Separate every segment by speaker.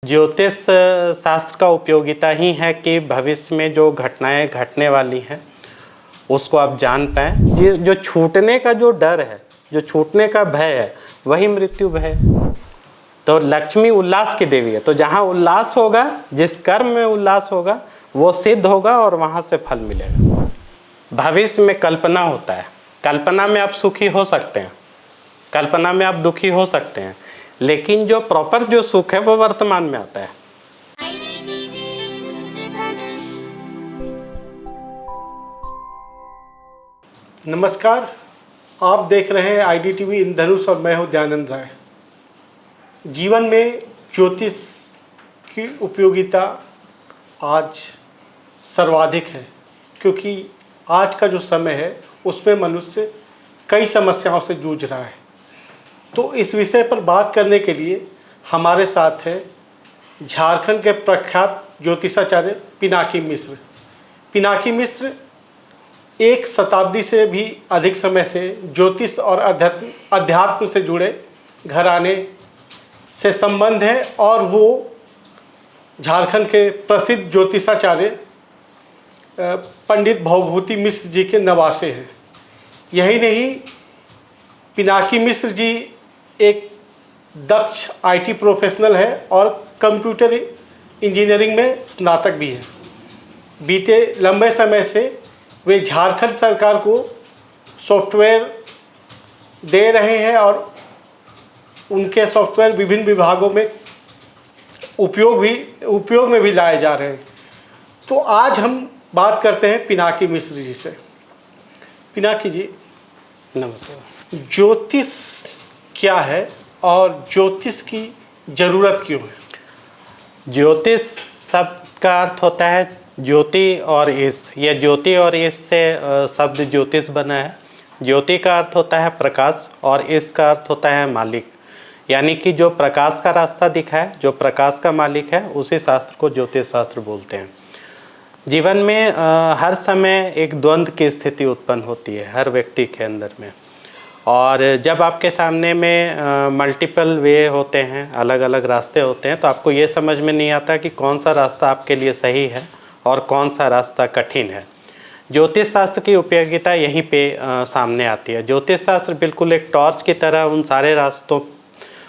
Speaker 1: ज्योतिष शास्त्र का उपयोगिता ही है कि भविष्य में जो घटनाएं घटने वाली हैं उसको आप जान पाएँ। जो छूटने का जो डर है, जो छूटने का भय है, वही मृत्यु भय है। तो लक्ष्मी उल्लास की देवी है, तो जहाँ उल्लास होगा, जिस कर्म में उल्लास होगा वो सिद्ध होगा और वहाँ से फल मिलेगा। भविष्य में कल्पना होता है, कल्पना में आप सुखी हो सकते हैं, कल्पना में आप दुखी हो सकते हैं, लेकिन जो प्रॉपर जो सुख है वो वर्तमान में आता है।
Speaker 2: नमस्कार, आप देख रहे हैं IDTV इंद्रधनुष और मैं हूं दयानंद राय। जीवन में ज्योतिष की उपयोगिता आज सर्वाधिक है, क्योंकि आज का जो समय है उसमें मनुष्य कई समस्याओं से जूझ रहा है। तो इस विषय पर बात करने के लिए हमारे साथ है झारखंड के प्रख्यात ज्योतिषाचार्य पिनाकी मिश्र। पिनाकी मिश्र एक शताब्दी से भी अधिक समय से ज्योतिष और अध्यात्म से जुड़े घराने से संबंध है और वो झारखंड के प्रसिद्ध ज्योतिषाचार्य पंडित भवभूति मिश्र जी के नवासे हैं। यही नहीं, पिनाकी मिश्र जी एक दक्ष IT प्रोफेशनल है और कंप्यूटर इंजीनियरिंग में स्नातक भी है। बीते लंबे समय से वे झारखंड सरकार को सॉफ्टवेयर दे रहे हैं और उनके सॉफ्टवेयर विभिन्न विभागों में उपयोग में भी लाए जा रहे हैं। तो आज हम बात करते हैं पिनाकी मिश्र जी से। पिनाकी जी,
Speaker 1: नमस्कार।
Speaker 2: ज्योतिष क्या है और ज्योतिष की ज़रूरत क्यों है?
Speaker 1: ज्योतिष शब्द का अर्थ होता है ज्योति और ईश। यह ज्योति और ईश से शब्द ज्योतिष बना है। ज्योति का अर्थ होता है प्रकाश और ईश का अर्थ होता है मालिक, यानी कि जो प्रकाश का रास्ता दिखाए, जो प्रकाश का मालिक है, उसी शास्त्र को ज्योतिष शास्त्र बोलते हैं। जीवन में हर समय एक द्वंद्व की स्थिति उत्पन्न होती है हर व्यक्ति के अंदर में, और जब आपके सामने में मल्टीपल वे होते हैं, अलग अलग रास्ते होते हैं, तो आपको ये समझ में नहीं आता कि कौन सा रास्ता आपके लिए सही है और कौन सा रास्ता कठिन है। ज्योतिष शास्त्र की उपयोगिता यहीं पे सामने आती है। ज्योतिष शास्त्र बिल्कुल एक टॉर्च की तरह उन सारे रास्तों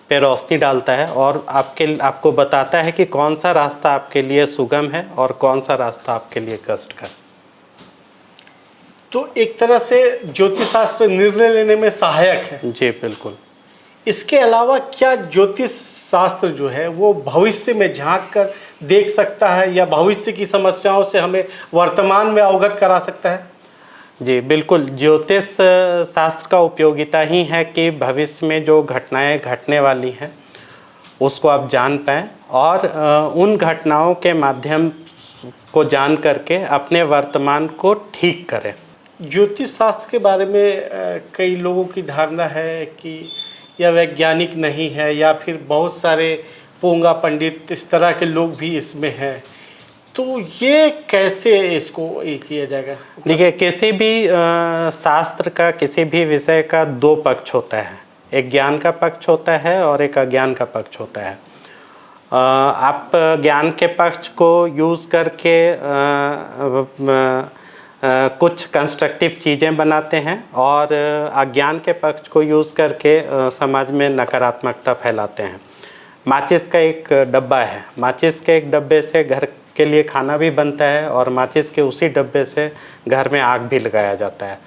Speaker 1: पे रोशनी डालता है और आपको बताता है कि कौन सा रास्ता आपके लिए सुगम है और कौन सा रास्ता आपके लिए कष्टकर।
Speaker 2: तो एक तरह से ज्योतिष शास्त्र निर्णय लेने में सहायक है।
Speaker 1: जी बिल्कुल।
Speaker 2: इसके अलावा क्या ज्योतिष शास्त्र जो है वो भविष्य में झांक कर देख सकता है या भविष्य की समस्याओं से हमें वर्तमान में अवगत करा सकता है?
Speaker 1: जी बिल्कुल। ज्योतिष शास्त्र का उपयोगिता ही है कि भविष्य में जो घटनाएं घटने वाली हैं उसको आप जान पाएँ और उन घटनाओं के माध्यम को जान करके अपने वर्तमान को ठीक करें।
Speaker 2: ज्योतिष शास्त्र के बारे में कई लोगों की धारणा है कि यह वैज्ञानिक नहीं है, या फिर बहुत सारे पोंगा पंडित इस तरह के लोग भी इसमें हैं। तो ये कैसे इसको किया जाएगा?
Speaker 1: देखिए, किसी भी शास्त्र का, किसी भी विषय का दो पक्ष होता है। एक ज्ञान का पक्ष होता है और एक अज्ञान का पक्ष होता है। आप ज्ञान के पक्ष को यूज़ करके कुछ कंस्ट्रक्टिव चीज़ें बनाते हैं और अज्ञान के पक्ष को यूज़ करके समाज में नकारात्मकता फैलाते हैं। माचिस का एक डब्बा है, माचिस के एक डब्बे से घर के लिए खाना भी बनता है और माचिस के उसी डब्बे से घर में आग भी लगाया जाता है।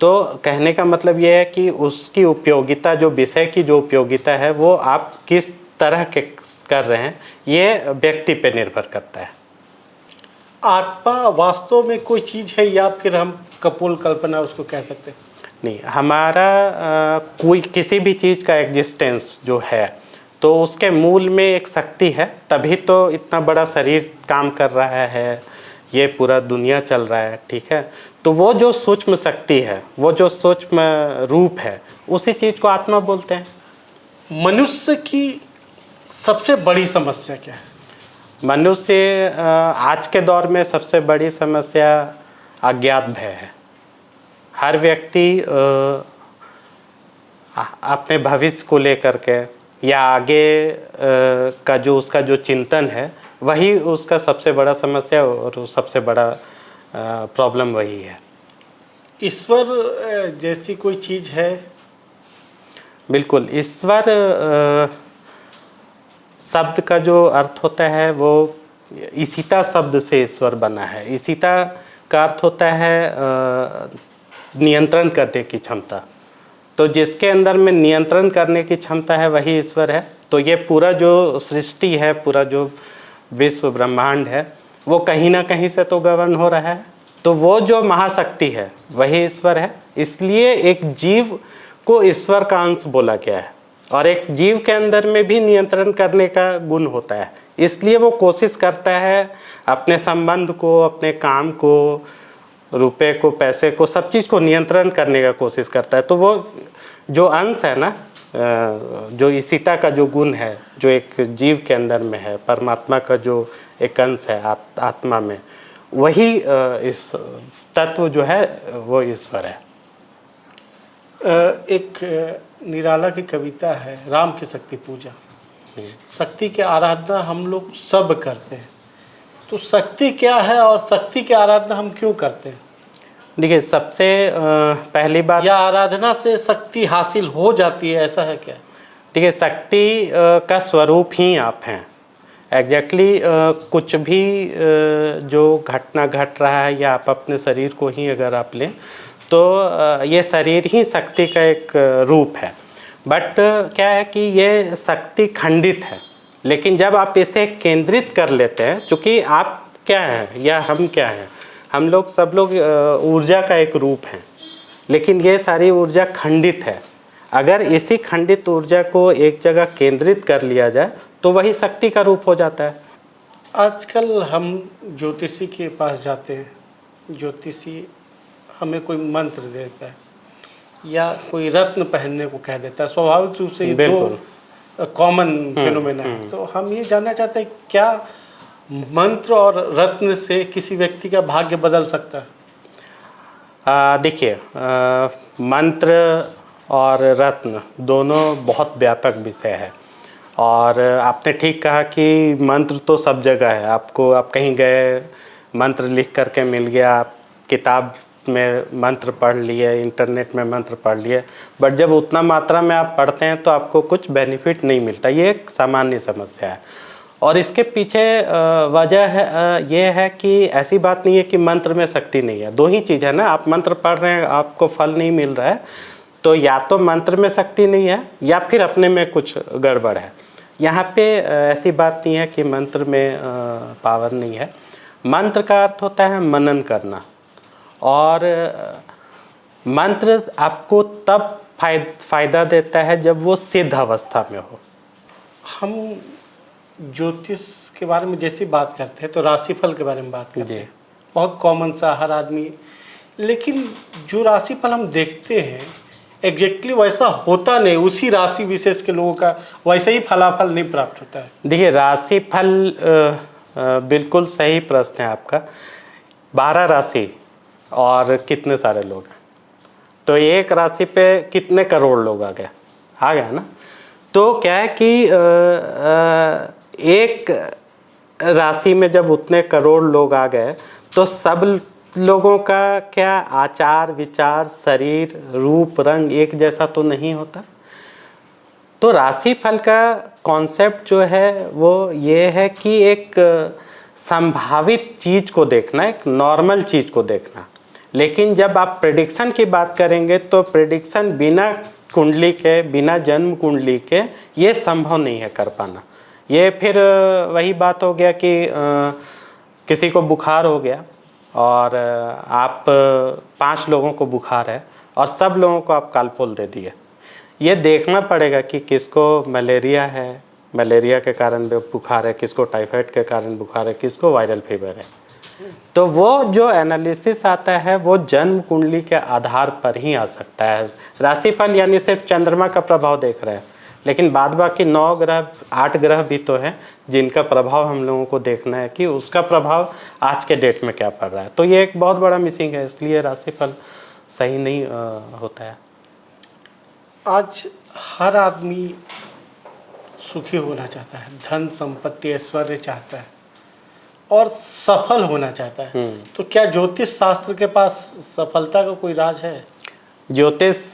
Speaker 1: तो कहने का मतलब ये है कि उसकी उपयोगिता, जो विषय की जो उपयोगिता है, वो आप किस तरह के कर रहे हैं, ये व्यक्ति पे निर्भर करता है।
Speaker 2: आत्मा वास्तव में कोई चीज़ है या फिर हम कपोल कल्पना उसको कह सकते हैं?
Speaker 1: नहीं, हमारा कोई किसी भी चीज़ का एग्जिस्टेंस जो है तो उसके मूल में एक शक्ति है, तभी तो इतना बड़ा शरीर काम कर रहा है, ये पूरा दुनिया चल रहा है, ठीक है। तो वो जो सूक्ष्म शक्ति है, वो जो सूक्ष्म रूप है, उसी चीज़ को आत्मा बोलते हैं।
Speaker 2: मनुष्य की सबसे बड़ी समस्या क्या है?
Speaker 1: मनुष्य आज के दौर में सबसे बड़ी समस्या अज्ञात भय है। हर व्यक्ति अपने भविष्य को लेकर के या आगे का जो उसका जो चिंतन है वही उसका सबसे बड़ा समस्या और सबसे बड़ा प्रॉब्लम वही है।
Speaker 2: ईश्वर जैसी कोई चीज़ है?
Speaker 1: बिल्कुल, ईश्वर शब्द का जो अर्थ होता है वो ईशिता शब्द से ईश्वर बना है। ईशिता का अर्थ होता है नियंत्रण करने की क्षमता। तो जिसके अंदर में नियंत्रण करने की क्षमता है वही ईश्वर है। तो ये पूरा जो सृष्टि है, पूरा जो विश्व ब्रह्मांड है, वो कहीं ना कहीं से तो गवर्न हो रहा है। तो वो जो महाशक्ति है वही ईश्वर है। इसलिए एक जीव को ईश्वर का अंश बोला गया है। और एक जीव के अंदर में भी नियंत्रण करने का गुण होता है। इसलिए वो कोशिश करता है अपने संबंध को, अपने काम को, रुपए को, पैसे को, सब चीज़ को नियंत्रण करने का कोशिश करता है। तो वो जो अंश है ना, जो ईशिता का जो गुण है, जो एक जीव के अंदर में है, परमात्मा का जो एक अंश है आत्मा में, वही इस तत्व जो है वो ईश्वर है।
Speaker 2: एक निराला की कविता है, राम की शक्ति पूजा। शक्ति की आराधना हम लोग सब करते हैं, तो शक्ति क्या है और शक्ति की आराधना हम क्यों करते हैं?
Speaker 1: देखिए, सबसे पहली बात,
Speaker 2: या आराधना से शक्ति हासिल हो जाती है, ऐसा है क्या?
Speaker 1: देखिए, शक्ति का स्वरूप ही आप हैं। एग्जैक्टली कुछ भी जो घटना घट रहा है, या आप अपने शरीर को ही अगर आप लें तो ये शरीर ही शक्ति का एक रूप है। बट क्या है कि ये शक्ति खंडित है। लेकिन जब आप इसे केंद्रित कर लेते हैं, चूँकि आप क्या हैं या हम क्या हैं, हम लोग सब लोग ऊर्जा का एक रूप हैं, लेकिन ये सारी ऊर्जा खंडित है। अगर इसी खंडित ऊर्जा को एक जगह केंद्रित कर लिया जाए तो वही शक्ति का रूप हो जाता है।
Speaker 2: आजकल हम ज्योतिषी के पास जाते हैं, ज्योतिषी हमें कोई मंत्र देता है या कोई रत्न पहनने को कह देता है। स्वाभाविक रूप से ये दो कॉमन फिनोमेना है। तो हम ये जानना चाहते हैं, क्या मंत्र और रत्न से किसी व्यक्ति का भाग्य बदल सकता है?
Speaker 1: देखिए, मंत्र और रत्न दोनों बहुत व्यापक विषय है। और आपने ठीक कहा कि मंत्र तो सब जगह है। आपको, आप कहीं गए, मंत्र लिख करके मिल गया, आप किताब में मंत्र पढ़ लिए, इंटरनेट में मंत्र पढ़ लिए, बट जब उतना मात्रा में आप पढ़ते हैं तो आपको कुछ बेनिफिट नहीं मिलता। ये एक सामान्य समस्या है। और इसके पीछे वजह है ये है कि ऐसी बात नहीं है कि मंत्र में शक्ति नहीं है। दो ही चीज़ है ना, आप मंत्र पढ़ रहे हैं, आपको फल नहीं मिल रहा है, तो या तो मंत्र में शक्ति नहीं है या फिर अपने में कुछ गड़बड़ है। यहाँ पे ऐसी बात नहीं है कि मंत्र में पावर नहीं है। मंत्र का अर्थ होता है मनन करना, और मंत्र आपको तब फायदा देता है जब वो सिद्ध अवस्था में हो।
Speaker 2: हम ज्योतिष के बारे में जैसी बात करते हैं तो राशिफल के बारे में बात करते हैं, बहुत कॉमन सा, हर आदमी। लेकिन जो राशिफल हम देखते हैं एग्जैक्टली वैसा होता नहीं, उसी राशि विशेष के लोगों का वैसे ही फलाफल नहीं प्राप्त होता है।
Speaker 1: देखिए, राशिफल बिल्कुल सही प्रश्न है आपका। 12 राशि और कितने सारे लोग हैं, तो एक राशि पे कितने करोड़ लोग आ गया ना। तो क्या है कि एक राशि में जब उतने करोड़ लोग आ गए तो सब लोगों का क्या आचार विचार, शरीर, रूप, रंग एक जैसा तो नहीं होता। तो राशिफल का कॉन्सेप्ट जो है वो ये है कि एक संभावित चीज़ को देखना, एक नॉर्मल चीज़ को देखना। लेकिन जब आप प्रेडिक्शन की बात करेंगे तो प्रेडिक्शन बिना कुंडली के, बिना जन्म कुंडली के ये संभव नहीं है कर पाना। ये फिर वही बात हो गया कि किसी को बुखार हो गया और आप 5 लोगों को बुखार है और सब लोगों को आप कालपोल दे दिए। ये देखना पड़ेगा कि किसको मलेरिया है, मलेरिया के कारण बुखार है, किसको टाइफाइड के कारण बुखार है, किसको वायरल फीवर है। तो वो जो एनालिसिस आता है वो जन्म कुंडली के आधार पर ही आ सकता है। राशिफल यानी सिर्फ चंद्रमा का प्रभाव देख रहे हैं, लेकिन बाद बाकी 9 ग्रह, 8 ग्रह भी तो हैं जिनका प्रभाव हम लोगों को देखना है कि उसका प्रभाव आज के डेट में क्या पड़ रहा है। तो ये एक बहुत बड़ा मिसिंग है, इसलिए राशिफल सही नहीं होता है।
Speaker 2: आज हर आदमी सुखी होना चाहता है, धन संपत्ति ऐश्वर्य चाहता है और सफल होना चाहता है, तो क्या ज्योतिष शास्त्र के पास सफलता का कोई राज है?
Speaker 1: ज्योतिष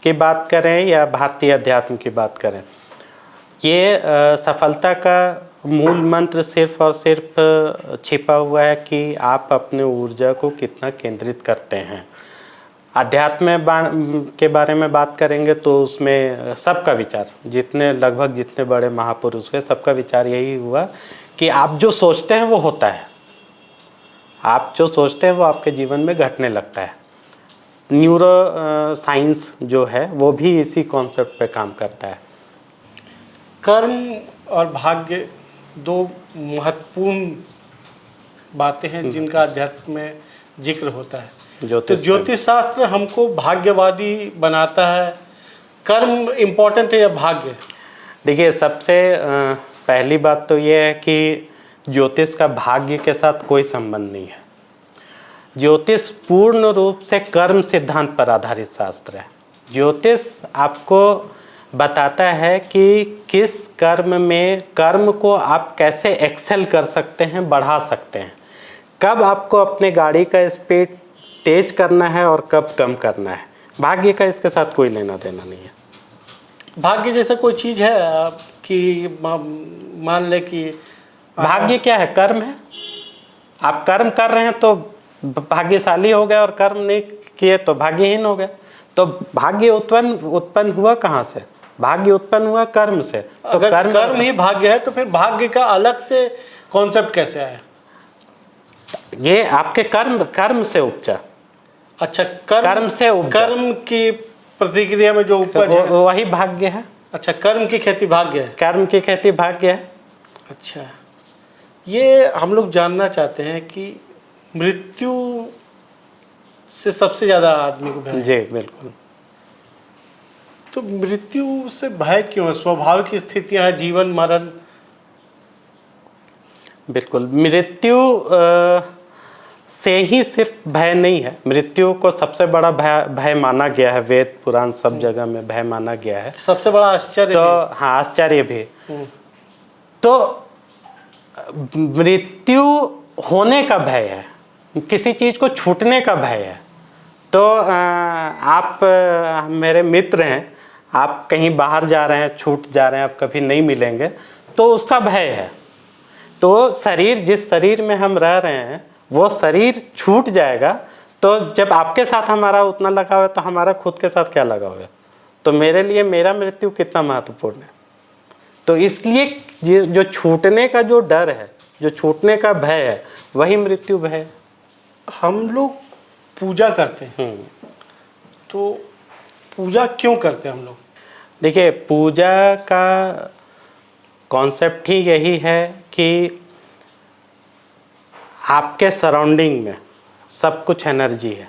Speaker 1: की बात करें या भारतीय अध्यात्म की बात करें, ये सफलता का मूल मंत्र सिर्फ और सिर्फ छिपा हुआ है कि आप अपने ऊर्जा को कितना केंद्रित करते हैं। अध्यात्म के बारे में बात करेंगे तो उसमें सबका विचार, लगभग जितने बड़े महापुरुष हुए, सबका विचार यही हुआ कि आप जो सोचते हैं वो होता है, आप जो सोचते हैं वो आपके जीवन में घटने लगता है। न्यूरो साइंस जो है वो भी इसी कॉन्सेप्ट पे काम करता है।
Speaker 2: कर्म और भाग्य दो महत्वपूर्ण बातें हैं जिनका अध्यात्म में जिक्र होता है। तो ज्योतिष शास्त्र हमको भाग्यवादी बनाता है, कर्म इम्पोर्टेंट है या भाग्य?
Speaker 1: देखिए, सबसे पहली बात तो ये है कि ज्योतिष का भाग्य के साथ कोई संबंध नहीं है। ज्योतिष पूर्ण रूप से कर्म सिद्धांत पर आधारित शास्त्र है। ज्योतिष आपको बताता है कि किस कर्म को आप कैसे एक्सेल कर सकते हैं, बढ़ा सकते हैं, कब आपको अपने गाड़ी का स्पीड तेज करना है और कब कम करना है। भाग्य का इसके साथ कोई लेना देना नहीं है।
Speaker 2: भाग्य जैसा कोई चीज़ है कि मान ले कि
Speaker 1: भाग्य क्या है? कर्म है। आप कर्म कर रहे हैं तो भाग्यशाली हो गए और कर्म नहीं किए तो भाग्यहीन हो गए। तो भाग्य उत्पन्न हुआ कहाँ से? भाग्य उत्पन्न हुआ कर्म से। तो
Speaker 2: अगर कर्म ही भाग्य है तो फिर भाग्य का अलग से कॉन्सेप्ट कैसे आया?
Speaker 1: ये आपके कर्म से उपजा।
Speaker 2: अच्छा,
Speaker 1: कर्म से उपजा।
Speaker 2: कर्म की प्रतिक्रिया में जो उपज है
Speaker 1: वही भाग्य है।
Speaker 2: अच्छा, कर्म की खेती भाग्य है।
Speaker 1: कर्म की खेती भाग्य है।
Speaker 2: अच्छा, ये हम लोग जानना चाहते हैं कि मृत्यु से सबसे ज़्यादा आदमी को भय है।
Speaker 1: जी बिल्कुल।
Speaker 2: तो मृत्यु से भय क्यों है? स्वाभाविक स्थितियां हैं, जीवन मरण।
Speaker 1: बिल्कुल, मृत्यु से ही सिर्फ भय नहीं है। मृत्यु को सबसे बड़ा भय माना गया है, वेद पुराण सब जगह में भय माना गया है।
Speaker 2: सबसे बड़ा आश्चर्य
Speaker 1: तो हाँ, आश्चर्य भी। तो मृत्यु होने का भय है, किसी चीज़ को छूटने का भय है। तो आप मेरे मित्र हैं, आप कहीं बाहर जा रहे हैं, छूट जा रहे हैं, आप कभी नहीं मिलेंगे, तो उसका भय है। तो जिस शरीर में हम रह रहे हैं वो शरीर छूट जाएगा, तो जब आपके साथ हमारा उतना लगाव है तो हमारा खुद के साथ क्या लगाव है? तो मेरे लिए मेरा मृत्यु कितना महत्वपूर्ण है। तो इसलिए जो छूटने का जो डर है, जो छूटने का भय है, वही मृत्यु भय है।
Speaker 2: हम लोग पूजा करते हैं, तो पूजा क्यों करते हैं हम लोग?
Speaker 1: देखिए, पूजा का कॉन्सेप्ट ही यही है कि आपके सराउंडिंग में सब कुछ एनर्जी है।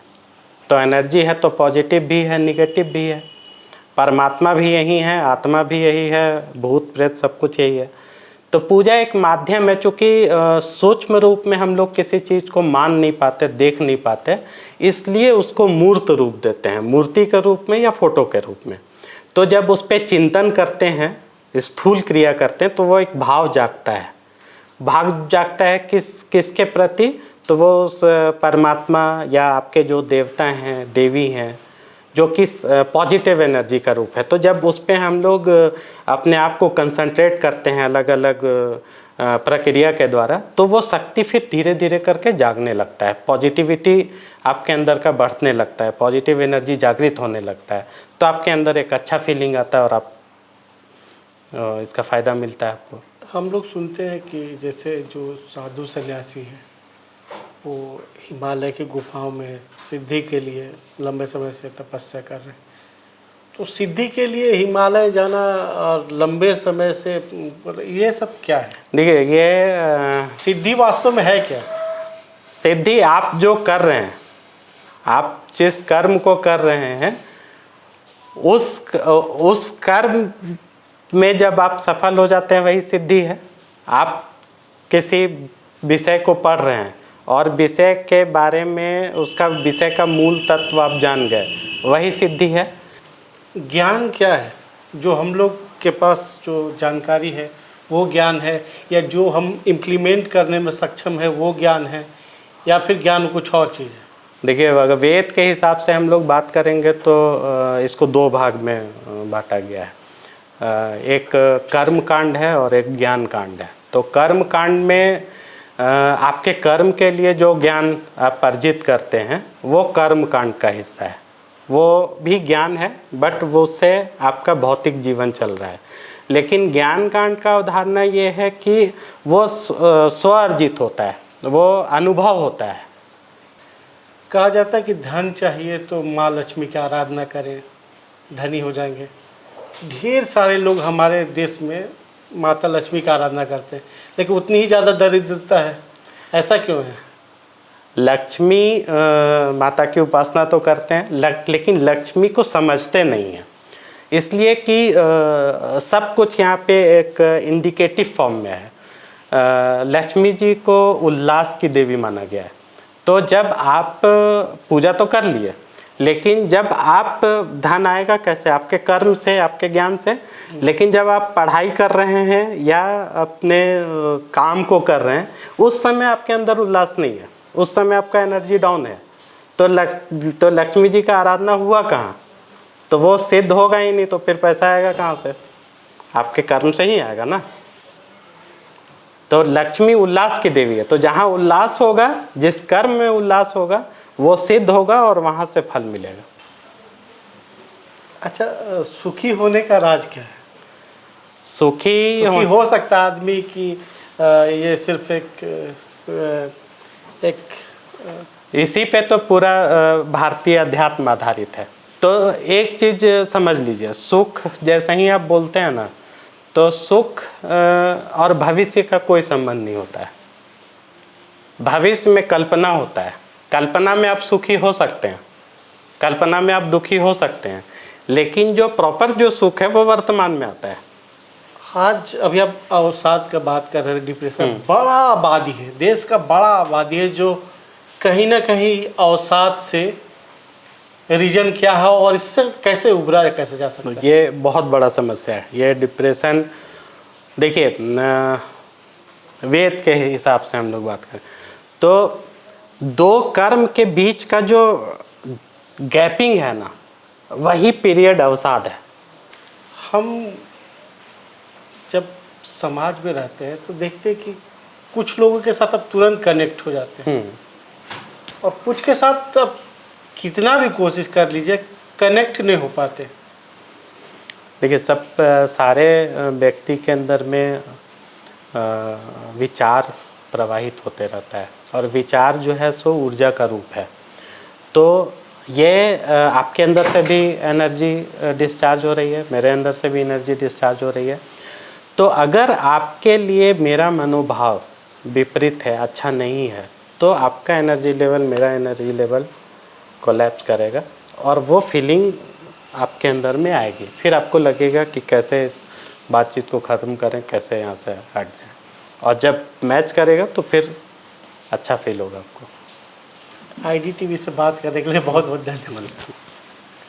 Speaker 1: तो एनर्जी है तो पॉजिटिव भी है, निगेटिव भी है। परमात्मा भी यही है, आत्मा भी यही है, भूत प्रेत सब कुछ यही है। तो पूजा एक माध्यम है, चूँकि सूक्ष्म रूप में हम लोग किसी चीज़ को मान नहीं पाते, देख नहीं पाते, इसलिए उसको मूर्त रूप देते हैं, मूर्ति के रूप में या फोटो के रूप में। तो जब उस पर चिंतन करते हैं, स्थूल क्रिया करते हैं, तो वो एक भाव जागता है। भाव जागता है किसके प्रति? तो वो उस परमात्मा या आपके जो देवता हैं, देवी हैं, जो कि पॉजिटिव एनर्जी का रूप है। तो जब उस पर हम लोग अपने आप को कंसंट्रेट करते हैं अलग अलग प्रक्रिया के द्वारा, तो वो शक्ति फिर धीरे धीरे करके जागने लगता है, पॉजिटिविटी आपके अंदर का बढ़ने लगता है, पॉजिटिव एनर्जी जागृत होने लगता है। तो आपके अंदर एक अच्छा फीलिंग आता है और आप इसका फ़ायदा मिलता है आपको।
Speaker 2: हम लोग सुनते हैं कि जैसे जो साधु सन्यासी हैं वो हिमालय की गुफाओं में सिद्धि के लिए लंबे समय से तपस्या कर रहे हैं, तो सिद्धि के लिए हिमालय जाना और लंबे समय से, ये सब क्या है?
Speaker 1: देखिए, ये
Speaker 2: सिद्धि वास्तव में है क्या?
Speaker 1: सिद्धि आप जो कर रहे हैं, आप जिस कर्म को कर रहे हैं, उस कर्म में जब आप सफल हो जाते हैं वही सिद्धि है। आप किसी विषय को पढ़ रहे हैं और विषय के बारे में, उसका विषय का मूल तत्व आप जान गए, वही सिद्धि है।
Speaker 2: ज्ञान क्या है जो हम लोग के पास जो जानकारी है वो ज्ञान है, या जो हम इम्प्लीमेंट करने में सक्षम है वो ज्ञान है, या फिर ज्ञान कुछ और चीज़ है?
Speaker 1: देखिए, अगर वेद के हिसाब से हम लोग बात करेंगे तो इसको दो भाग में बांटा गया है। एक कर्म कांड है और एक ज्ञान कांड है। तो कर्म कांड में आपके कर्म के लिए जो ज्ञान आप अर्जित करते हैं वो कर्म कांड का हिस्सा है, वो भी ज्ञान है, बट वो उससे आपका भौतिक जीवन चल रहा है। लेकिन ज्ञान कांड का उदाहरण ये है कि वो स्व अर्जित होता है, वो अनुभव होता है।
Speaker 2: कहा जाता है कि धन चाहिए तो माँ लक्ष्मी की आराधना करें, धनी हो जाएंगे। ढेर सारे लोग हमारे देश में माता लक्ष्मी की आराधना करते हैं, लेकिन उतनी ही ज़्यादा दरिद्रता है, ऐसा क्यों है?
Speaker 1: लक्ष्मी माता की उपासना तो करते हैं, लेकिन लक्ष्मी को समझते नहीं हैं, इसलिए कि सब कुछ यहाँ पे एक इंडिकेटिव फॉर्म में है। लक्ष्मी जी को उल्लास की देवी माना गया है। तो जब आप पूजा तो कर लिए, लेकिन जब आप धन आएगा कैसे? आपके कर्म से, आपके ज्ञान से। लेकिन जब आप पढ़ाई कर रहे हैं या अपने काम को कर रहे हैं, उस समय आपके अंदर उल्लास नहीं है, उस समय आपका एनर्जी डाउन है। तो लक्ष्मी जी का आराधना हुआ कहाँ? तो वो सिद्ध होगा ही नहीं, तो फिर पैसा आएगा कहाँ से? आपके कर्म से ही आएगा ना। तो लक्ष्मी उल्लास की देवी है। तो जहाँ उल्लास होगा, जिस कर्म में उल्लास होगा, वो सिद्ध होगा और वहाँ से फल मिलेगा।
Speaker 2: अच्छा, सुखी होने का राज क्या है?
Speaker 1: सुखी
Speaker 2: हो सकता है आदमी कि ये सिर्फ एक
Speaker 1: इसी पे तो पूरा भारतीय अध्यात्म आधारित है। तो एक चीज़ समझ लीजिए, सुख जैसे ही आप बोलते हैं ना, तो सुख और भविष्य का कोई संबंध नहीं होता है। भविष्य में कल्पना होता है, कल्पना में आप सुखी हो सकते हैं, कल्पना में आप दुखी हो सकते हैं, लेकिन जो प्रॉपर जो सुख है वो वर्तमान में आता है।
Speaker 2: आज अभी आप अवसाद का बात कर रहे हैं, डिप्रेशन बड़ा आबादी है, देश का बड़ा आबादी है, जो कहीं ना कहीं अवसाद से रीजन क्या है और इससे कैसे उभरा कैसे जा सकता है?
Speaker 1: ये बहुत बड़ा समस्या है, ये डिप्रेशन। देखिए, वेद के हिसाब से हम लोग बात करें तो दो कर्म के बीच का जो गैपिंग है ना, वही पीरियड अवसाद है।
Speaker 2: हम जब समाज में रहते हैं तो देखते हैं कि कुछ लोगों के साथ अब तुरंत कनेक्ट हो जाते हैं, और कुछ के साथ अब कितना भी कोशिश कर लीजिए कनेक्ट नहीं हो पाते।
Speaker 1: देखिए, सब सारे व्यक्ति के अंदर में विचार प्रवाहित होते रहता है, और विचार जो है सो ऊर्जा का रूप है। तो ये आपके अंदर से भी एनर्जी डिस्चार्ज हो रही है, मेरे अंदर से भी एनर्जी डिस्चार्ज हो रही है। तो अगर आपके लिए मेरा मनोभाव विपरीत है, अच्छा नहीं है, तो आपका एनर्जी लेवल, मेरा एनर्जी लेवल कोलैप्स करेगा, और वो फीलिंग आपके अंदर में आएगी। फिर आपको लगेगा कि कैसे इस बातचीत को ख़त्म करें, कैसे यहाँ से हट जाएं, और जब मैच करेगा तो फिर अच्छा फील होगा आपको।
Speaker 2: IDTV से बात करने के लिए बहुत बहुत धन्यवाद।